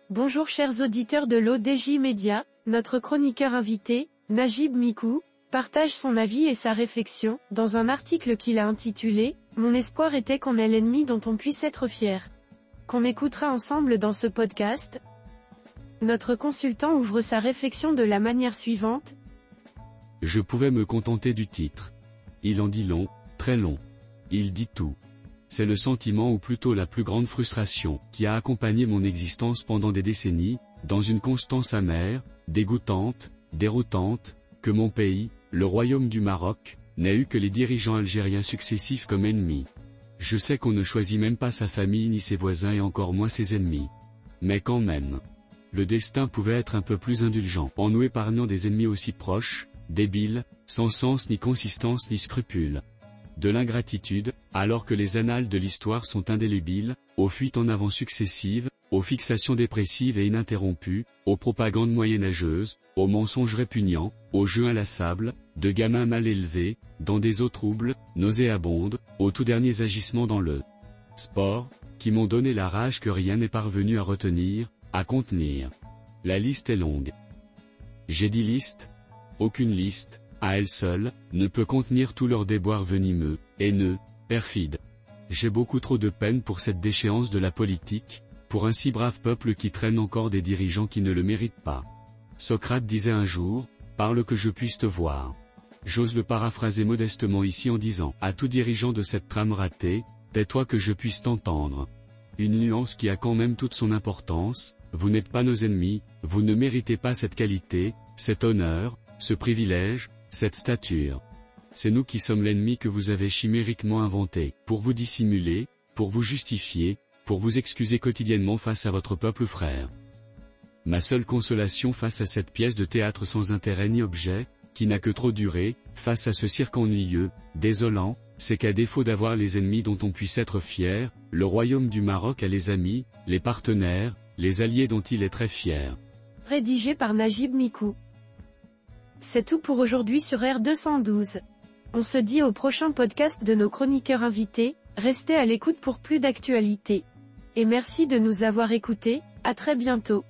Bonjour chers auditeurs de l'ODJ Média, notre chroniqueur invité, Najib Mikou, partage son avis et sa réflexion, dans un article qu'il a intitulé « Mon espoir était qu'on ait l'ennemi dont on puisse être fier », qu'on écoutera ensemble dans ce podcast. Notre consultant ouvre sa réflexion de la manière suivante. Je pouvais me contenter du titre. Il en dit long, très long. Il dit tout. C'est le sentiment ou plutôt la plus grande frustration qui a accompagné mon existence pendant des décennies, dans une constance amère, dégoûtante, déroutante, que mon pays, le royaume du Maroc, n'a eu que les dirigeants algériens successifs comme ennemis. Je sais qu'on ne choisit même pas sa famille ni ses voisins et encore moins ses ennemis. Mais quand même. Le destin pouvait être un peu plus indulgent en nous épargnant des ennemis aussi proches, débiles, sans sens ni consistance ni scrupules. De l'ingratitude, alors que les annales de l'histoire sont indélébiles, aux fuites en avant successives, aux fixations dépressives et ininterrompues, aux propagandes moyenâgeuses, aux mensonges répugnants, aux jeux inlassables, de gamins mal élevés, dans des eaux troubles, nauséabondes, aux tout derniers agissements dans le sport, qui m'ont donné la rage que rien n'est parvenu à retenir, à contenir. La liste est longue. J'ai dit liste. Aucune liste, à elle seule, ne peut contenir tous leurs déboires venimeux, haineux, perfides. J'ai beaucoup trop de peine pour cette déchéance de la politique, pour un si brave peuple qui traîne encore des dirigeants qui ne le méritent pas. Socrate disait un jour, « Parle que je puisse te voir ». J'ose le paraphraser modestement ici en disant, à tout dirigeant de cette trame ratée, « Tais-toi que je puisse t'entendre ». Une nuance qui a quand même toute son importance, vous n'êtes pas nos ennemis, vous ne méritez pas cette qualité, cet honneur, ce privilège, cette stature. C'est nous qui sommes l'ennemi que vous avez chimériquement inventé, pour vous dissimuler, pour vous justifier, pour vous excuser quotidiennement face à votre peuple frère. Ma seule consolation face à cette pièce de théâtre sans intérêt ni objet, qui n'a que trop duré, face à ce cirque ennuyeux, désolant, c'est qu'à défaut d'avoir les ennemis dont on puisse être fier, le royaume du Maroc a les amis, les partenaires, les alliés dont il est très fier. Rédigé par Najib Mikou. C'est tout pour aujourd'hui sur R212. On se dit au prochain podcast de nos chroniqueurs invités, restez à l'écoute pour plus d'actualités. Et merci de nous avoir écoutés, à très bientôt.